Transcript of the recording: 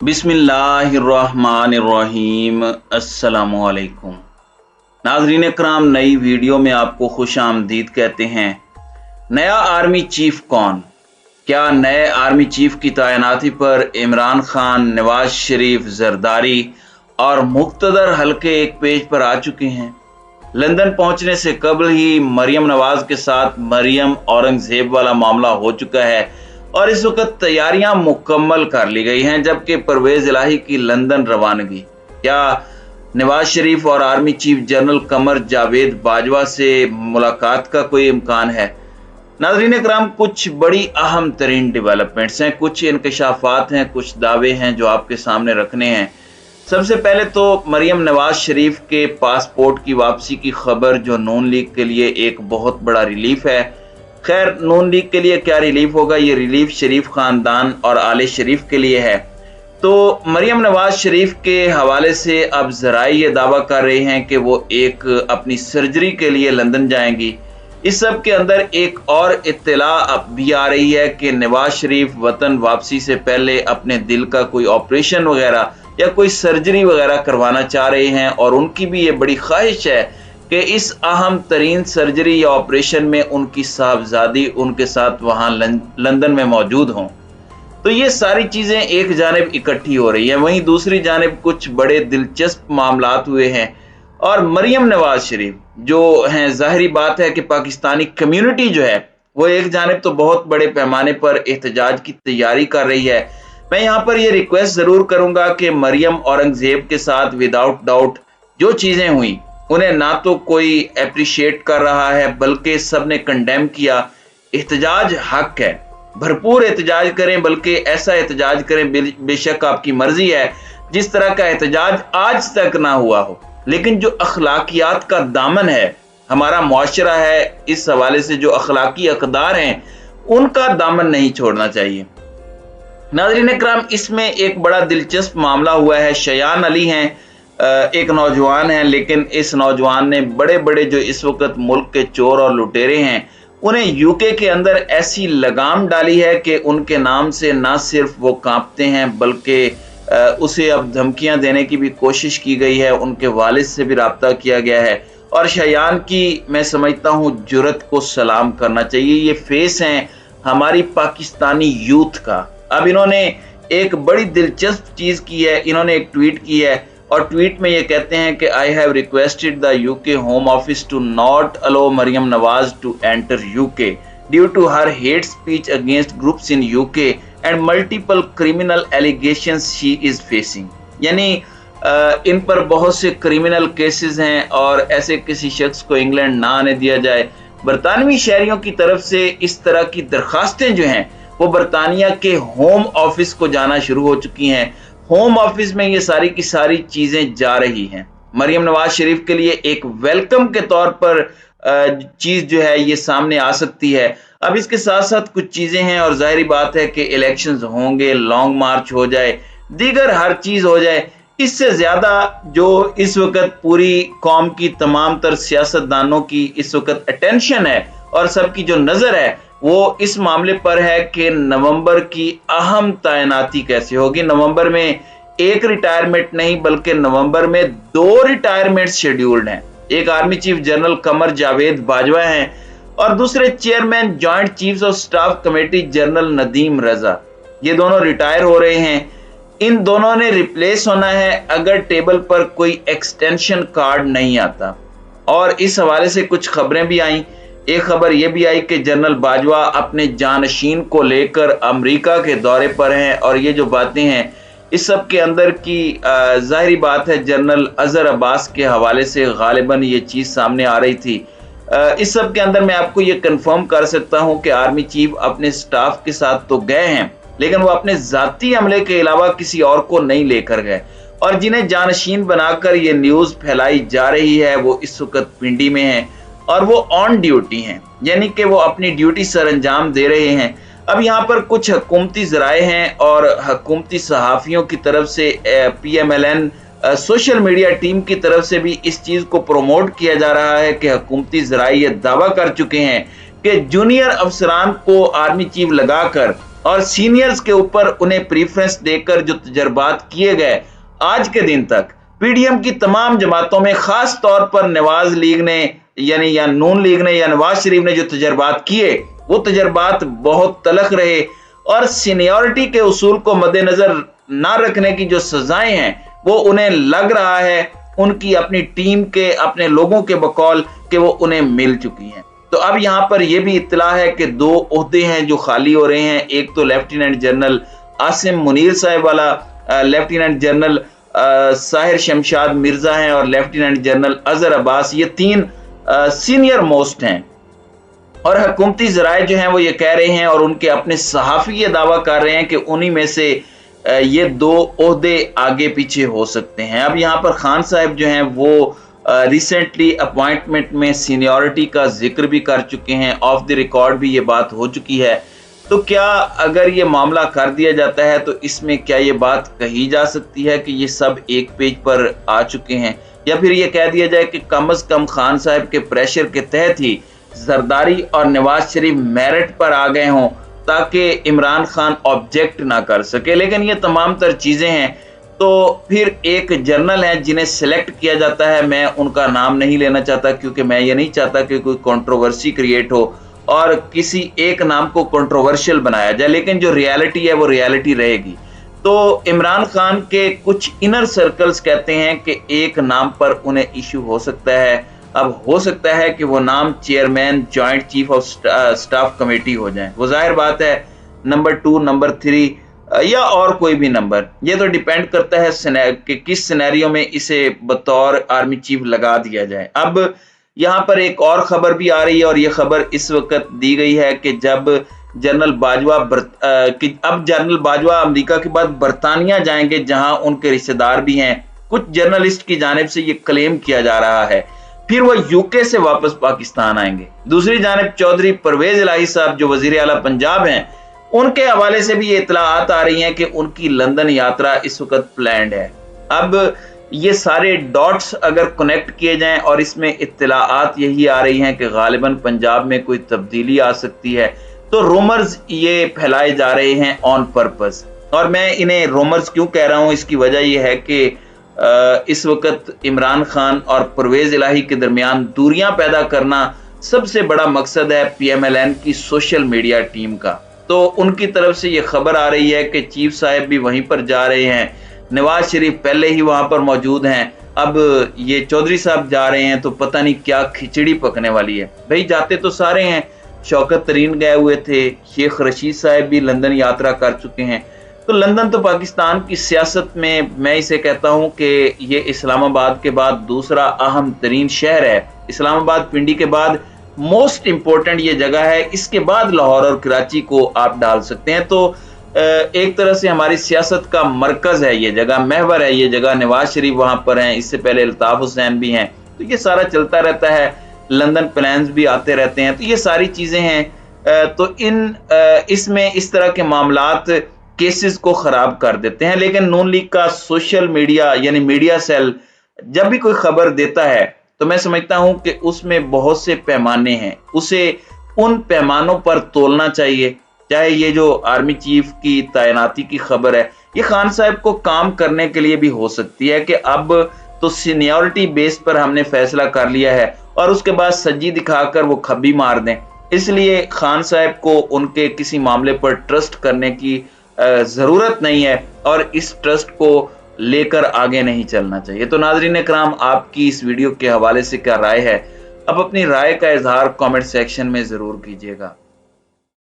बिस्मिल्लाहिर्रहमानिर्रहीम। अस्सलामुअलैकुम नाज़रीन कराम, नई वीडियो में आपको खुश आमदीद कहते हैं। नया आर्मी चीफ कौन? क्या नए आर्मी चीफ की तैनाती पर इमरान खान, नवाज शरीफ, जरदारी और मुक्तदर हल्के एक पेज पर आ चुके हैं? लंदन पहुंचने से कबल ही मरियम नवाज के साथ मरियम औरंगजेब वाला मामला हो चुका है और इस वक्त तैयारियां मुकम्मल कर ली गई हैं, जबकि परवेज इलाही की लंदन रवानगी। क्या नवाज शरीफ और army chief general Qamar Javed Bajwa से मुलाकात का कोई इम्कान है? नाज़रीन कराम, कुछ बड़ी अहम तरीन डेवलपमेंट्स हैं, कुछ इंकशाफात हैं, कुछ दावे हैं जो आपके सामने रखने हैं। सबसे पहले तो मरियम नवाज शरीफ के पासपोर्ट की वापसी की खबर, जो नून लीग के लिए एक बहुत बड़ा रिलीफ है। खैर, नून लीग के लिए क्या रिलीफ होगा, ये रिलीफ शरीफ खानदान और आले शरीफ के लिए है। तो मरियम नवाज शरीफ के हवाले से अब ज़राए ये दावा कर रहे हैं कि वो एक अपनी सर्जरी के लिए लंदन जाएंगी। इस सब के अंदर एक और इत्तला अब भी आ रही है कि नवाज शरीफ वतन वापसी से पहले अपने दिल का कोई ऑपरेशन वगैरह या कोई सर्जरी वगैरह करवाना चाह रहे हैं, और उनकी भी ये बड़ी ख्वाहिश है कि इस अहम तरीन सर्जरी या ऑपरेशन में उनकी साहबजादी उनके साथ वहाँ लंदन में मौजूद हों। तो ये सारी चीज़ें एक जानिब इकट्ठी हो रही हैं, वहीं दूसरी जानिब कुछ बड़े दिलचस्प मामलात हुए हैं। और मरियम नवाज शरीफ जो हैं, जाहिर बात है कि पाकिस्तानी कम्युनिटी जो है वो एक जानिब तो बहुत बड़े पैमाने पर एहतजाज की तैयारी कर रही है। मैं यहाँ पर ये रिक्वेस्ट ज़रूर करूँगा कि मरियम औरंगजेब के साथ विदाउट डाउट जो चीज़ें हुई उन्हें ना तो कोई अप्रिशिएट कर रहा है, बल्कि सब ने कंडेम किया। एहतजाज हक है, भरपूर एहतजाज करें, बल्कि ऐसा एहतजाज करें, बेशक आपकी मर्जी है, जिस तरह का एहतजाज आज तक ना हुआ हो। लेकिन जो अखलाकियात का दामन है, हमारा मुआशरा है, इस हवाले से जो अखलाकी अक़दार हैं उनका दामन नहीं छोड़ना चाहिए। नाज़रीन इकराम, इसमें एक बड़ा दिलचस्प मामला हुआ है। शयान अली हैं, एक नौजवान हैं, लेकिन इस नौजवान ने बड़े बड़े जो इस वक्त मुल्क के चोर और लुटेरे हैं उन्हें यूके के अंदर ऐसी लगाम डाली है कि उनके नाम से ना सिर्फ वो कांपते हैं, बल्कि उसे अब धमकियां देने की भी कोशिश की गई है। उनके वालिद से भी रब्ता किया गया है और शयान की मैं समझता हूँ जुर्रत को सलाम करना चाहिए। ये फेस हैं हमारी पाकिस्तानी यूथ का। अब इन्होंने एक बड़ी दिलचस्प चीज़ की है, इन्होंने एक ट्वीट की है और ट्वीट में ये कहते हैं कि I have requested the UK home office to not allow Maryam Nawaz to enter UK due to her hate speech against groups in UK and multiple criminal allegations she is facing. यानी इन पर बहुत से क्रिमिनल केसेस हैं और ऐसे किसी शख्स को इंग्लैंड ना आने दिया जाए। बरतानवी शहरियों की तरफ से इस तरह की दरखास्तें जो हैं वो बरतानिया के होम ऑफिस को जाना शुरू हो चुकी हैं। होम ऑफिस में ये सारी की सारी चीज़ें जा रही हैं। मरियम नवाज शरीफ के लिए एक वेलकम के तौर पर चीज़ जो है ये सामने आ सकती है। अब इसके साथ साथ कुछ चीज़ें हैं और जाहिर बात है कि इलेक्शंस होंगे, लॉन्ग मार्च हो जाए, दीगर हर चीज़ हो जाए, इससे ज़्यादा जो इस वक्त पूरी कौम की तमाम तर सियासतदानों की इस वक्त अटेंशन है और सबकी जो नज़र है वो इस मामले पर है कि नवंबर की अहम तैनाती कैसे होगी। नवंबर में एक रिटायरमेंट नहीं, बल्कि नवंबर में 2 रिटायरमेंट शेड्यूल्ड हैं। एक army chief general Qamar Javed Bajwa हैं और दूसरे chairman joint chiefs of staff committee general Nadeem Raza. ये दोनों रिटायर हो रहे हैं। इन दोनों ने रिप्लेस होना है अगर टेबल पर कोई एक्सटेंशन कार्ड नहीं आता। और इस हवाले से कुछ खबरें भी आई। एक खबर यह भी आई कि जनरल बाजवा अपने जानशीन को लेकर अमेरिका के दौरे पर हैं और ये जो बातें हैं इस सब के अंदर की जाहिर बात है जनरल अजहर अब्बास के हवाले से गालिबन ये चीज़ सामने आ रही थी। इस सब के अंदर मैं आपको ये कंफर्म कर सकता हूँ कि आर्मी चीफ अपने स्टाफ के साथ तो गए हैं, लेकिन वो अपने ज़ाती अमले के अलावा किसी और को नहीं लेकर गए। और जिन्हें जानशीन बनाकर ये न्यूज़ फैलाई जा रही है वो इस वक्त पिंडी में है और वो ऑन ड्यूटी हैं, यानी कि वो अपनी ड्यूटी सर अंजाम दे रहे हैं। अब यहाँ पर कुछ हुकूमती ज़राए हैं और हुकूमती सहाफ़ियों की तरफ से PMLN सोशल मीडिया टीम की तरफ से भी इस चीज़ को प्रमोट किया जा रहा है कि हुकूमती ज़राए ये दावा कर चुके हैं कि जूनियर अफसरान को आर्मी चीफ लगाकर और सीनियर्स के ऊपर उन्हें प्रीफरेंस देकर जो तजर्बात किए गए आज के दिन तक पीडीएम की तमाम जमातों में, खास तौर पर नवाज लीग ने यानी या नून लीग ने या नवाज शरीफ ने जो तजर्बात किए वो तजर्बात बहुत तलख रहे और सीनियरिटी के उसूल को मद्देनजर ना रखने की जो सजाएं हैं वो उन्हें लग रहा है उनकी अपनी टीम के अपने लोगों के बकौल कि वो उन्हें मिल चुकी हैं। तो अब यहाँ पर यह भी इत्तला है कि 2 ओहदे हैं जो खाली हो रहे हैं। एक तो लेफ्टिनेंट जनरल आसिम मुनीर साहब वाला, लेफ्टिनेंट जनरल साहिर शमशाद मिर्जा हैं और लेफ्टिनेंट जनरल अजहर अब्बास, ये 3 सीनियर मोस्ट हैं और हुकूमती ज़राए जो हैं वो ये कह रहे हैं और उनके अपने सहाफ़ी ये दावा कर रहे हैं कि उन्हीं में से ये 2 ओहदे आगे पीछे हो सकते हैं। अब यहाँ पर खान साहब जो हैं वो रिसेंटली अपॉइंटमेंट में सीनियरिटी का जिक्र भी कर चुके हैं, ऑफ द रिकॉर्ड भी ये बात हो चुकी है। तो क्या अगर ये मामला कर दिया जाता है तो इसमें क्या ये बात कही जा सकती है कि ये सब एक पेज पर आ चुके हैं, या फिर ये कह दिया जाए कि कम से कम खान साहब के प्रेशर के तहत ही जरदारी और नवाज शरीफ मेरिट पर आ गए हों ताकि इमरान खान ऑब्जेक्ट ना कर सके। लेकिन ये तमाम तर चीज़ें हैं। तो फिर एक जर्नल है जिन्हें सिलेक्ट किया जाता है, मैं उनका नाम नहीं लेना चाहता क्योंकि मैं ये नहीं चाहता कि कोई कंट्रोवर्सी क्रिएट हो और किसी एक नाम को कंट्रोवर्शियल बनाया जाए, लेकिन जो रियलिटी है वो रियलिटी रहेगी। तो इमरान खान के कुछ इनर सर्कल्स कहते हैं कि एक नाम पर उन्हें इशू हो सकता है। अब हो सकता है कि वो नाम chairman joint chief of staff committee हो जाए। वो जाहिर बात है नंबर 2, नंबर 3 या और कोई भी नंबर, ये तो डिपेंड करता है कि किस सिनेरियो में इसे बतौर आर्मी चीफ लगा दिया जाए। अब यहाँ पर एक और खबर भी आ रही है और ये खबर इस वक्त दी गई है कि जब जनरल बाजवा अमेरिका के बाद बरतानिया जाएंगे जहां उनके रिश्तेदार भी हैं। कुछ जर्नलिस्ट की जानिब से ये क्लेम किया जा रहा है फिर वो यूके से वापस पाकिस्तान आएंगे। दूसरी जानिब चौधरी परवेज इलाही साहब जो वजीर आला पंजाब हैं, उनके हवाले से भी ये इत्तलाआत आ रही हैं कि उनकी लंदन यात्रा इस वक्त प्लान्ड है। अब ये सारे डॉट्स अगर कनेक्ट किए जाएं और इसमें इत्तलाआत यही आ रही हैं कि गालिबन पंजाब में कोई तब्दीली आ सकती है, तो रूमर्स ये फैलाए जा रहे हैं ऑन पर्पस। और मैं इन्हें रूमर्स क्यों कह रहा हूं, इसकी वजह यह है कि इस वक्त इमरान खान और परवेज इलाही के दरमियान दूरियां पैदा करना सबसे बड़ा मकसद है PMLN की सोशल मीडिया टीम का। तो उनकी तरफ से ये खबर आ रही है कि चीफ साहब भी वहीं पर जा रहे हैं, नवाज शरीफ पहले ही वहां पर मौजूद हैं, अब ये चौधरी साहब जा रहे हैं, तो पता नहीं क्या खिचड़ी पकने वाली है। भाई जाते तो सारे हैं, शौकत तरीन गए हुए थे, शेख रशीद साहब भी लंदन यात्रा कर चुके हैं। तो लंदन तो पाकिस्तान की सियासत में मैं इसे कहता हूं कि ये इस्लामाबाद के बाद दूसरा अहम तरीन शहर है। इस्लामाबाद पिंडी के बाद मोस्ट इम्पोर्टेंट ये जगह है, इसके बाद लाहौर और कराची को आप डाल सकते हैं। तो एक तरह से हमारी सियासत का मरकज है ये जगह, महवर है ये जगह। नवाज शरीफ वहां पर हैं, इससे पहले अल्ताफ हुसैन भी हैं, तो ये सारा चलता रहता है। लंदन प्लान्स भी आते रहते हैं, तो ये सारी चीजें हैं। तो इसमें इस तरह के मामलात केसेस को खराब कर देते हैं। लेकिन नून लीग का सोशल मीडिया यानी मीडिया सेल जब भी कोई खबर देता है तो मैं समझता हूं कि उसमें बहुत से पैमाने हैं, उसे उन पैमानों पर तोलना चाहिए। चाहे ये जो आर्मी चीफ की तैनाती की खबर है, ये खान साहब को काम करने के लिए भी हो सकती है कि अब तो सीनियरिटी बेस पर हमने फैसला कर लिया है और उसके बाद सज्जी दिखाकर वो खब्बी मार दें। इसलिए खान साहब को उनके किसी मामले पर ट्रस्ट करने की ज़रूरत नहीं है और इस ट्रस्ट को लेकर आगे नहीं चलना चाहिए। तो नाज़रीन इकराम, आपकी इस वीडियो के हवाले से क्या राय है? अब अपनी राय का इजहार कमेंट सेक्शन में ज़रूर कीजिएगा।